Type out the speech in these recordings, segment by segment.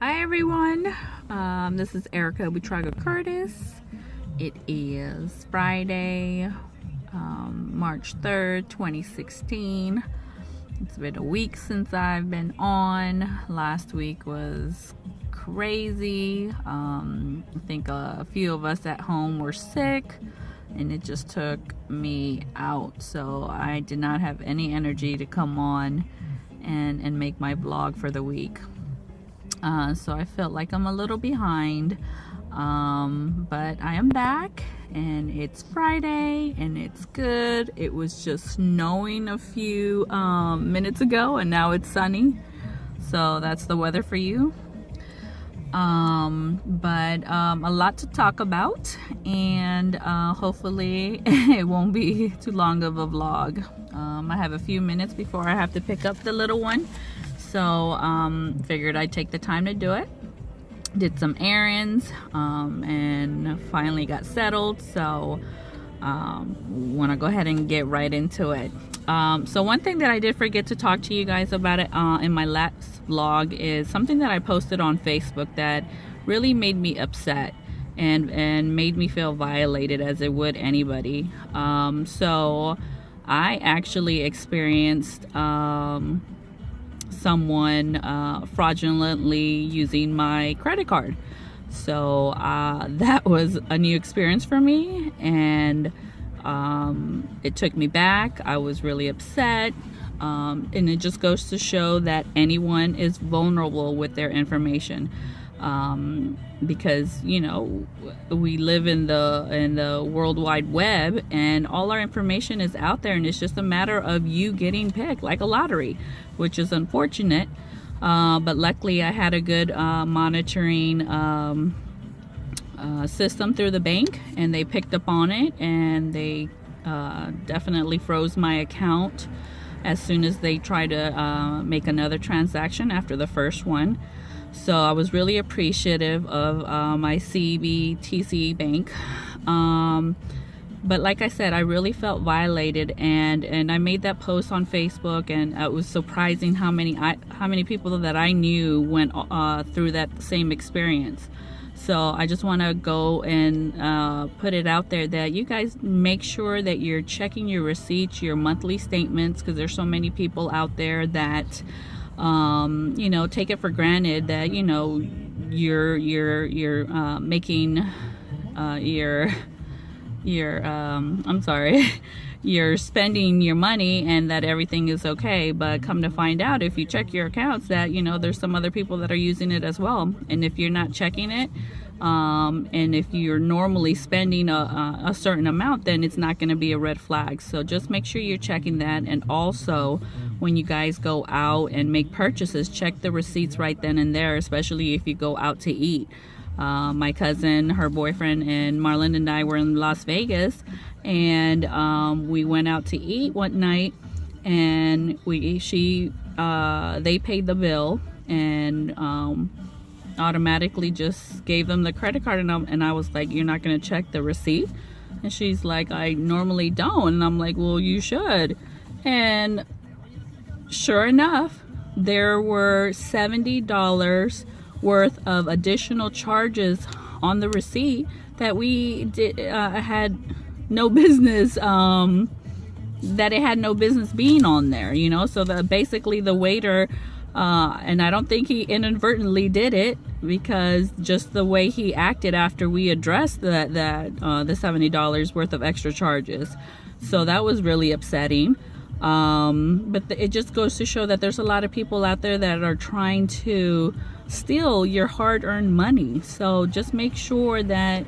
Hi everyone, this is Erica Buitrago Curtis. It is Friday, March 3rd, 2016. It's been a week since I've been on. Last week was crazy. I think a few of us at home were sick and it just took me out. So I did not have any energy to come on and make my vlog for the week. So I felt like I'm a little behind, but I am back and it's Friday and it's good. It was just snowing a few minutes ago and now it's sunny, so that's the weather for you. But a lot to talk about, and hopefully it won't be too long of a vlog. I have a few minutes before I have to pick up the little one. So figured I'd take the time to do it. Did some errands and finally got settled. So want to go ahead and get right into it. So one thing that I did forget to talk to you guys about it in my last vlog is something that I posted on Facebook that really made me upset and made me feel violated, as it would anybody. So I actually experienced someone fraudulently using my credit card. So that was a new experience for me, and it took me back. I was really upset, and it just goes to show that anyone is vulnerable with their information, because you know we live in the World Wide Web and all our information is out there, and it's just a matter of you getting picked like a lottery, which is unfortunate. But luckily I had a good monitoring system through the bank, and they picked up on it, and they definitely froze my account as soon as they tried to make another transaction after the first one. So I was really appreciative of my CBTC bank. But like I said, I really felt violated, and I made that post on Facebook, and it was surprising how many people that I knew went through that same experience. So I just want to go and put it out there that you guys make sure that you're checking your receipts, your monthly statements, because there's so many people out there that you know, take it for granted that you know you're making I'm sorry, you're spending your money and that everything is okay. But come to find out, if you check your accounts, that you know there's some other people that are using it as well. And if you're not checking it, and if you're normally spending a certain amount, then it's not going to be a red flag. So just make sure you're checking that. And also, when you guys go out and make purchases, check the receipts right then and there, especially if you go out to eat. My cousin, her boyfriend, and Marlon and I were in Las Vegas, and we went out to eat one night, and they paid the bill, and automatically just gave them the credit card, and I was like, "You're not going to check the receipt?" And she's like, "I normally don't." And I'm like, "Well, you should." And sure enough, there were $70 worth of additional charges on the receipt that we had no business that it had no business being on there, you know. So basically the waiter, and I don't think he inadvertently did it, because just the way he acted after we addressed the $70 worth of extra charges. So that was really upsetting. But it just goes to show that there's a lot of people out there that are trying to steal your hard-earned money. So just make sure that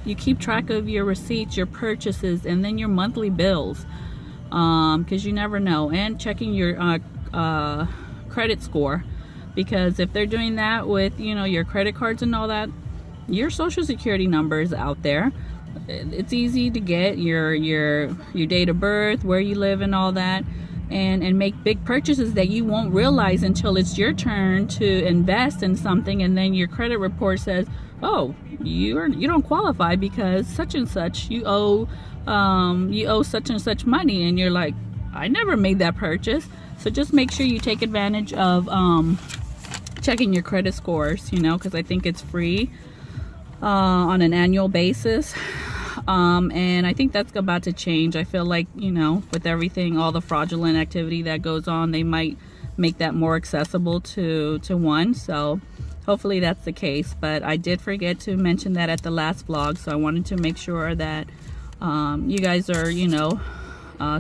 you keep track of your receipts, your purchases, and then your monthly bills, because you never know. And checking your credit score, because if they're doing that with, you know, your credit cards and all that, your social security number is out there. It's easy to get your date of birth, where you live, and all that, and make big purchases that you won't realize until it's your turn to invest in something, and then your credit report says, "Oh, you don't qualify because such and such, you owe such and such money," and you're like, "I never made that purchase." So just make sure you take advantage of checking your credit scores, you know, because I think it's free on an annual basis. And I think that's about to change. I feel like, you know, with everything, all the fraudulent activity that goes on, they might make that more accessible to one. So hopefully that's the case. But I did forget to mention that at the last vlog, so I wanted to make sure that you guys are, you know,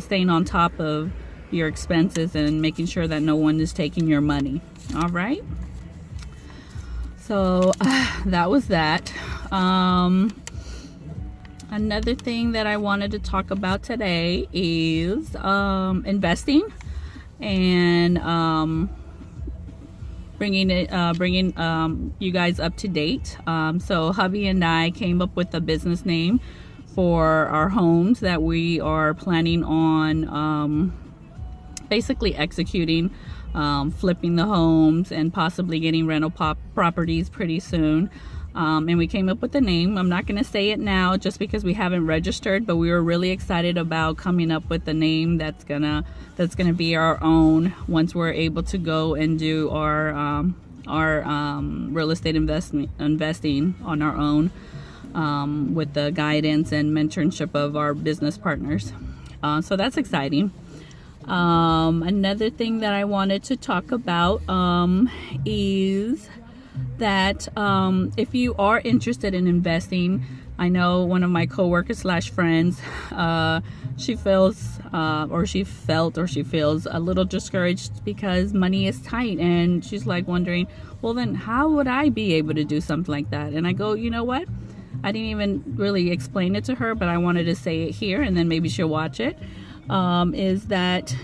staying on top of your expenses and making sure that no one is taking your money. All right, so that was that. Another thing that I wanted to talk about today is investing and bringing you guys up to date. So hubby and I came up with a business name for our homes that we are planning on basically executing, flipping the homes and possibly getting rental properties pretty soon. And we came up with the name. I'm not going to say it now just because we haven't registered, but we were really excited about coming up with the name that's gonna be our own once we're able to go and do our real estate investing on our own, with the guidance and mentorship of our business partners. So that's exciting. Another thing that I wanted to talk about is that if you are interested in investing, I know one of my co-workers / friends, she feels she feels a little discouraged because money is tight, and she's like wondering, well, then how would I be able to do something like that? And I go, you know what, I didn't even really explain it to her, but I wanted to say it here, and then maybe she'll watch it. Is that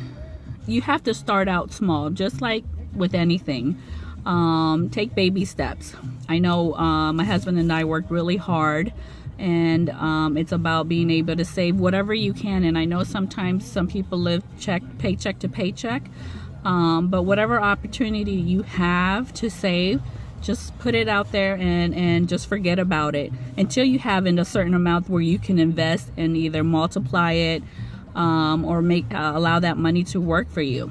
you have to start out small, just like with anything. Take baby steps. I know my husband and I worked really hard, and it's about being able to save whatever you can. And I know sometimes some people live paycheck to paycheck, but whatever opportunity you have to save, just put it out there and just forget about it until you have in a certain amount where you can invest and either multiply it or allow that money to work for you.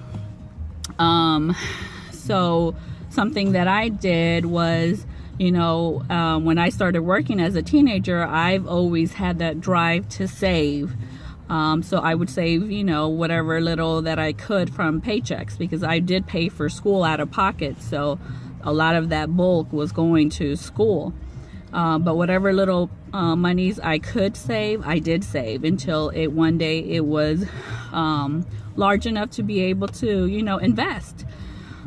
So something that I did was, you know, when I started working as a teenager, I've always had that drive to save. So I would save, you know, whatever little that I could from paychecks, because I did pay for school out of pocket. So a lot of that bulk was going to school. But whatever little monies I could save, I did save until one day it was large enough to be able to, you know, invest.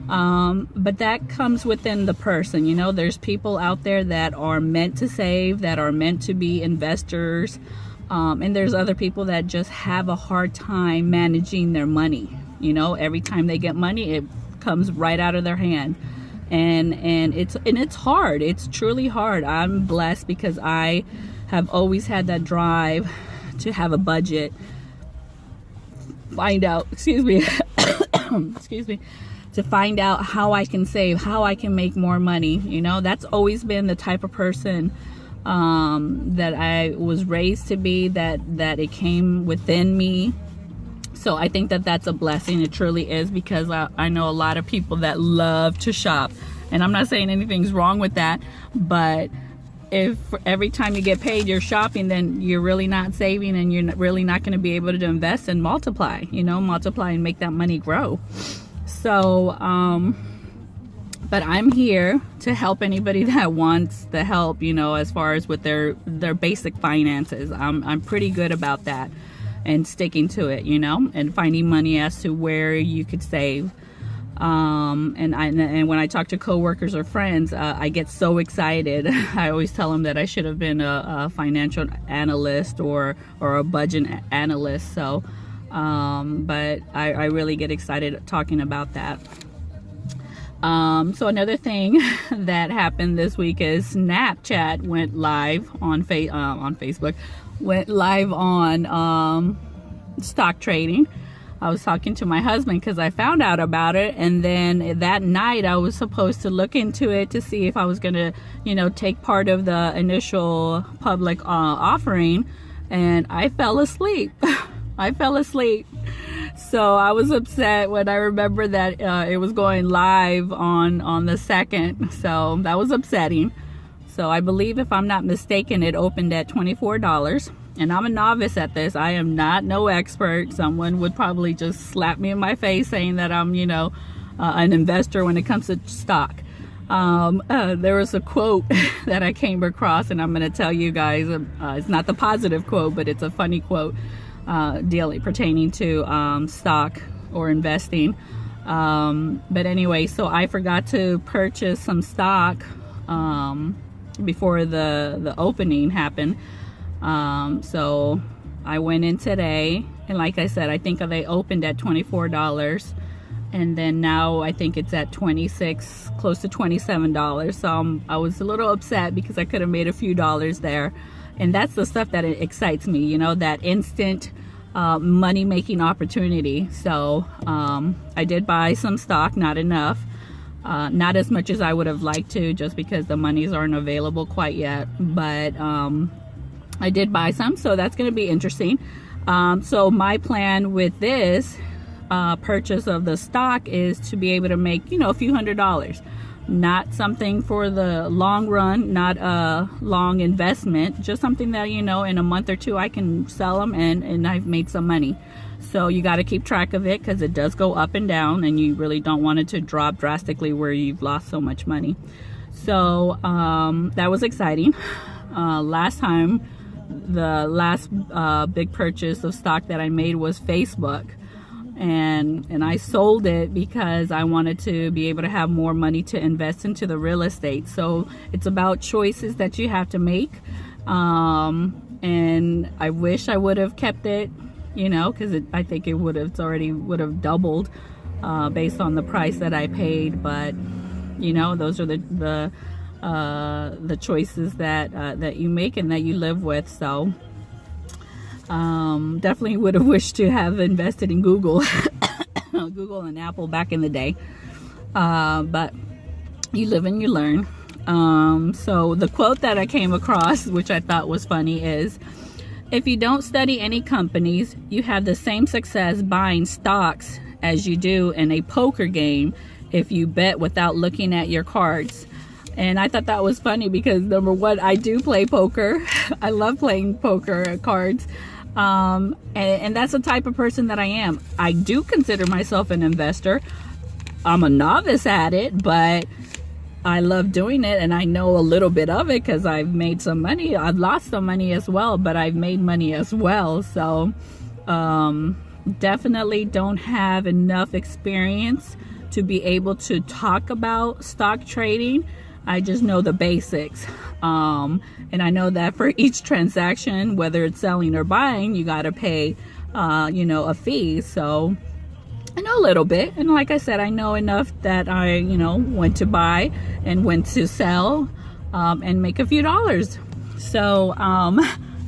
But that comes within the person. You know, there's people out there that are meant to save, that are meant to be investors, and there's other people that just have a hard time managing their money. You know, every time they get money, it comes right out of their hand, and it's hard. It's truly hard. I'm blessed because I have always had that drive to have a budget, excuse me to find out how I can save, how I can make more money. You know, that's always been the type of person that I was raised to be, that it came within me. So I think that that's a blessing. It truly is, because I know a lot of people that love to shop, and I'm not saying anything's wrong with that, but if every time you get paid you're shopping, then you're really not saving, and you're really not going to be able to invest and multiply and make that money grow. So, but I'm here to help anybody that wants the help, you know, as far as with their basic finances. I'm pretty good about that and sticking to it, you know, and finding money as to where you could save. And when I talk to coworkers or friends, I get so excited. I always tell them that I should have been a financial analyst or a budget analyst. So, but I really get excited talking about that. So another thing that happened this week is Snapchat went live on Facebook, went live on stock trading. I was talking to my husband because I found out about it, and then that night I was supposed to look into it to see if I was going to, you know, take part of the initial public offering, and I fell asleep. So I was upset when I remember that it was going live on the 2nd. So that was upsetting. So I believe, if I'm not mistaken, it opened at $24. And I'm a novice at this. I am not no expert. Someone would probably just slap me in my face saying that I'm, an investor when it comes to stock. There was a quote that I came across, and I'm going to tell you guys. It's not the positive quote, but it's a funny quote pertaining to stock or investing. But anyway, so I forgot to purchase some stock before the opening happened. So I went in today, and like I said, I think they opened at $24, and then now I think it's at $26, close to $27. So I was a little upset because I could have made a few dollars there. And that's the stuff that excites me, that instant money making opportunity. So I did buy some stock, not enough. Not as much as I would have liked to, just because the monies aren't available quite yet, but I did buy some, so that's going to be interesting. So my plan with this purchase of the stock is to be able to make, a few $100s. Not something for the long run, not a long investment, just something that, in a month or two I can sell them and I've made some money. So you got to keep track of it, because it does go up and down, and you really don't want it to drop drastically where you've lost so much money. So that was exciting. Last time, the last big purchase of stock that I made was Facebook. And I sold it because I wanted to be able to have more money to invest into the real estate. So it's about choices that you have to make. And I wish I would have kept it, because I think it would have doubled based on the price that I paid. But those are the choices that you make and that you live with. So definitely would have wished to have invested in Google and Apple back in the day, but you live and you learn. So the quote that I came across, which I thought was funny, is, if you don't study any companies, you have the same success buying stocks as you do in a poker game if you bet without looking at your cards. And I thought that was funny because, number one, I do play poker. I love playing poker cards. And that's the type of person that I am. I do consider myself an investor. I'm a novice at it, but I love doing it, and I know a little bit of it because I've made some money. I've lost some money as well, but I've made money as well. So definitely don't have enough experience to be able to talk about stock trading. I just know the basics. And I know that for each transaction, whether it's selling or buying, you got to pay, a fee. So I know a little bit. And like I said, I know enough that I, when to buy and when to sell, and make a few dollars. So,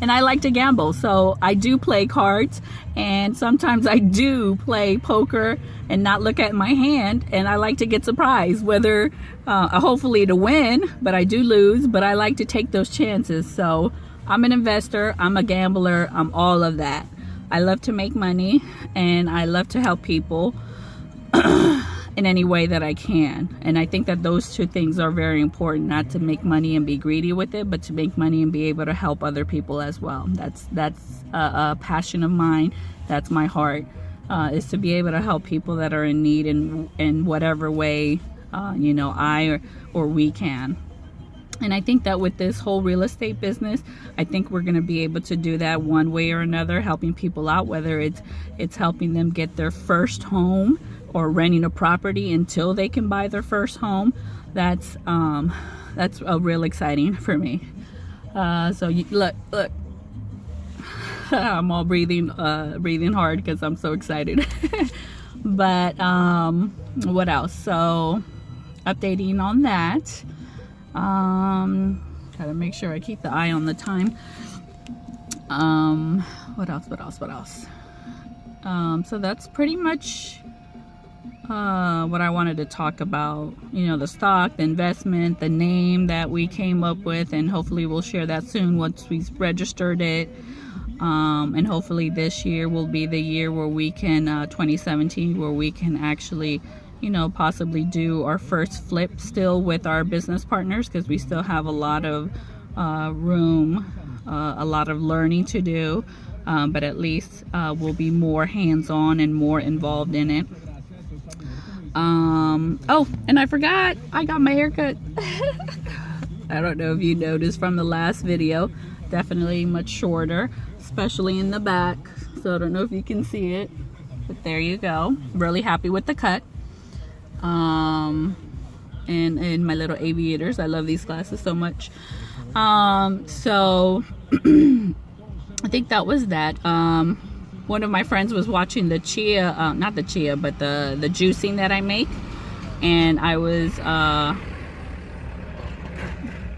and I like to gamble. So I do play cards, and sometimes I do play poker and not look at my hand, and I like to get surprised, whether hopefully to win, but I do lose, but I like to take those chances. So I'm an investor, I'm a gambler, I'm all of that. I love to make money, and I love to help people in any way that I can. And I think that those two things are very important, not to make money and be greedy with it, but to make money and be able to help other people as well. That's a passion of mine. That's my heart, is to be able to help people that are in need in whatever way, I or we can. And I think that with this whole real estate business, I think we're going to be able to do that one way or another, helping people out, whether it's helping them get their first home or renting a property until they can buy their first home. That's real exciting for me. So look, I'm all breathing hard because I'm so excited. But what else? So updating on that. Gotta make sure I keep the eye on the time. What else? So that's pretty much what I wanted to talk about. The stock, the investment, the name that we came up with, and hopefully we'll share that soon once we've registered it. And hopefully this year will be the year where we can 2017, where we can actually, you know, possibly do our first flip still with our business partners, because we still have a lot of room, a lot of learning to do, but at least we'll be more hands-on and more involved in it. Oh, and I forgot, I got my haircut. I don't know if you noticed from the last video, definitely much shorter, especially in the back. So I don't know if you can see it, but there you go. Really happy with the cut. And my little aviators. I love these glasses so much. So I think that was that. One of my friends was watching the chia, not the chia, but the juicing that I make, and I was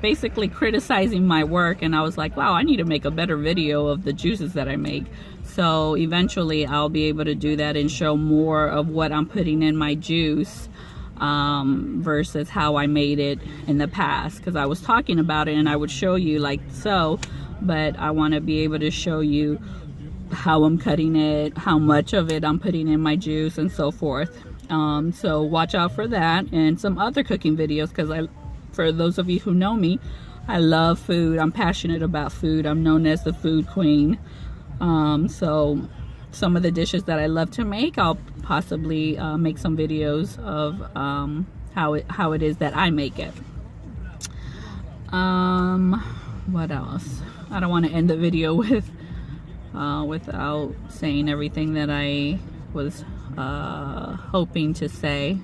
basically criticizing my work, and I was like, wow, I need to make a better video of the juices that I make. So eventually I'll be able to do that and show more of what I'm putting in my juice versus how I made it in the past, because I was talking about it and I would show you like so, but I want to be able to show you how I'm cutting it, how much of it I'm putting in my juice, and so forth. So watch out for that and some other cooking videos, because for those of you who know me, I love food. I'm passionate about food. I'm known as the food queen. So some of the dishes that I love to make, I'll possibly make some videos of how it is that I make it. What else? I don't want to end the video without saying everything that I was hoping to say.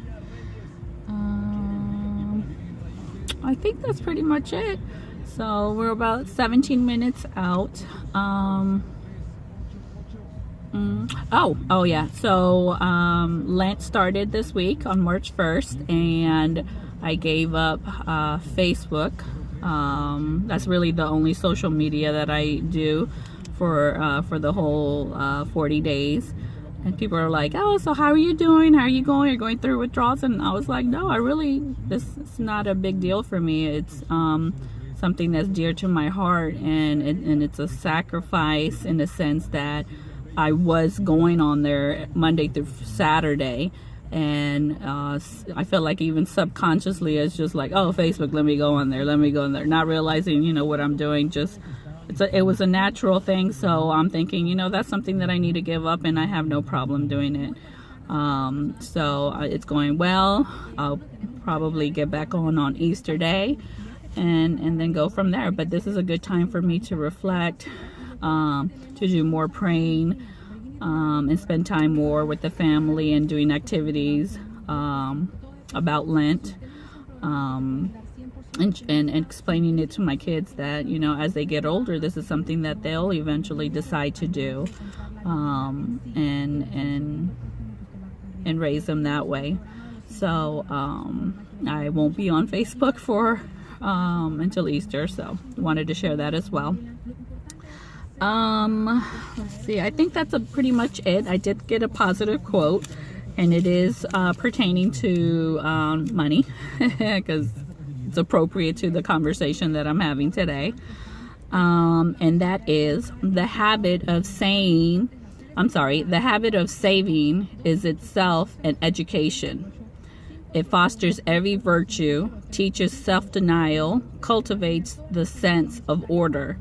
I think that's pretty much it. So we're about 17 minutes out. Oh yeah, so Lent started this week on March 1st, and I gave up Facebook. That's really the only social media that I do for the whole 40 days. And people are like, oh, so how are you doing? How are you going? You're going through withdrawals? And I was like, no, this is not a big deal for me. It's something that's dear to my heart, and it's a sacrifice in the sense that I was going on there Monday through Saturday, and I felt like even subconsciously it's just like, oh, Facebook, let me go on there, not realizing, you know, what I'm doing. Just it was a natural thing, so I'm thinking, you know, that's something that I need to give up, and I have no problem doing it. So it's going well. I'll probably get back on Easter Day, and then go from there. But this is a good time for me to reflect, to do more praying, and spend time more with the family and doing activities about Lent, and explaining it to my kids that, you know, as they get older, this is something that they'll eventually decide to do, and raise them that way. So I won't be on Facebook for until Easter, so wanted to share that as well. Let's see, I think that's pretty much it. I did get a positive quote, and it is pertaining to money, because it's appropriate to the conversation that I'm having today. And that is, the habit of saving is itself an education. It fosters every virtue, teaches self-denial, cultivates the sense of order,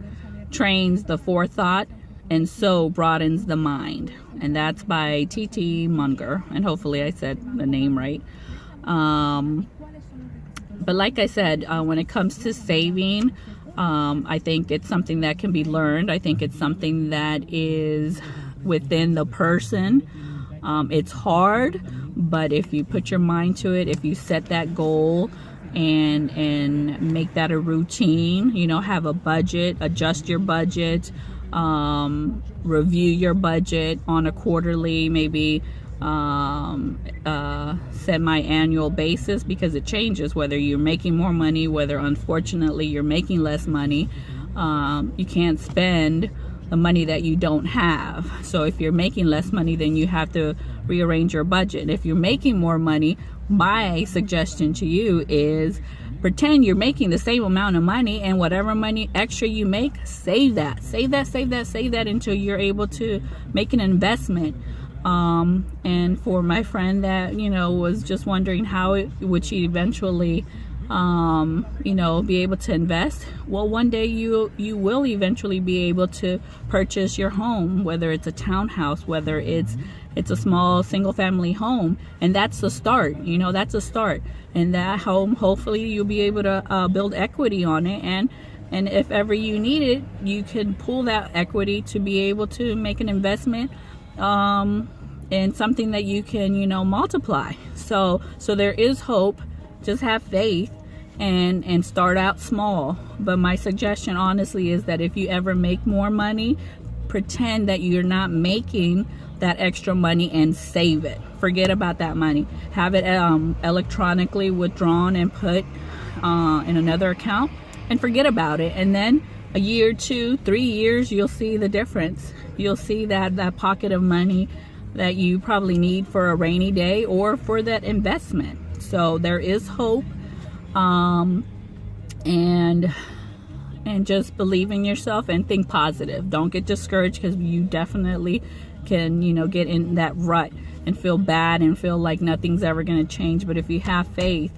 trains the forethought, and so broadens the mind. And that's by T.T. Munger, and hopefully I said the name right. But like I said, when it comes to saving, I think it's something that can be learned. I think it's something that is within the person. It's hard, but if you put your mind to it, if you set that goal and make that a routine, you know, have a budget, adjust your budget, review your budget on a quarterly, maybe semi-annual basis, because it changes whether you're making more money, whether unfortunately you're making less money. You can't spend the money that you don't have. So if you're making less money, then you have to rearrange your budget. If you're making more money, my suggestion to you is pretend you're making the same amount of money, and whatever money extra you make, save that until you're able to make an investment. And for my friend that, you know, was just wondering how would she eventually you know, be able to invest. Well, one day you will eventually be able to purchase your home, whether it's a townhouse, whether it's a small single family home, and that's the start. You know, that's a start. And that home, hopefully you'll be able to build equity on it, and if ever you need it, you can pull that equity to be able to make an investment in something that you can, you know, multiply. So there is hope. Just have faith and start out small. But my suggestion honestly is that if you ever make more money, pretend that you're not making that extra money and save it. Forget about that money. Have it electronically withdrawn and put in another account, and forget about it. And then a year, 2, 3 years, you'll see the difference. You'll see that pocket of money that you probably need for a rainy day or for that investment. So there is hope, and just believe in yourself and think positive. Don't get discouraged, because you definitely can, you know, get in that rut and feel bad and feel like nothing's ever going to change. But if you have faith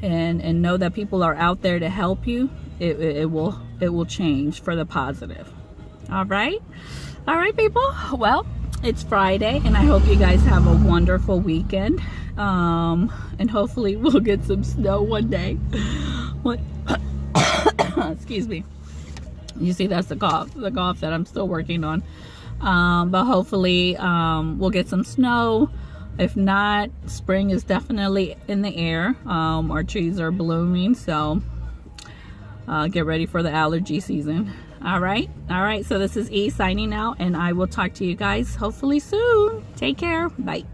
and know that people are out there to help you, it will change for the positive. All right, people. Well, it's Friday, and I hope you guys have a wonderful weekend. And hopefully we'll get some snow one day. What? Excuse me. You see, that's the cough that I'm still working on. But hopefully we'll get some snow. If not, spring is definitely in the air. Our trees are blooming, so get ready for the allergy season. All right, so this is E signing out, and I will talk to you guys hopefully soon. Take care. Bye.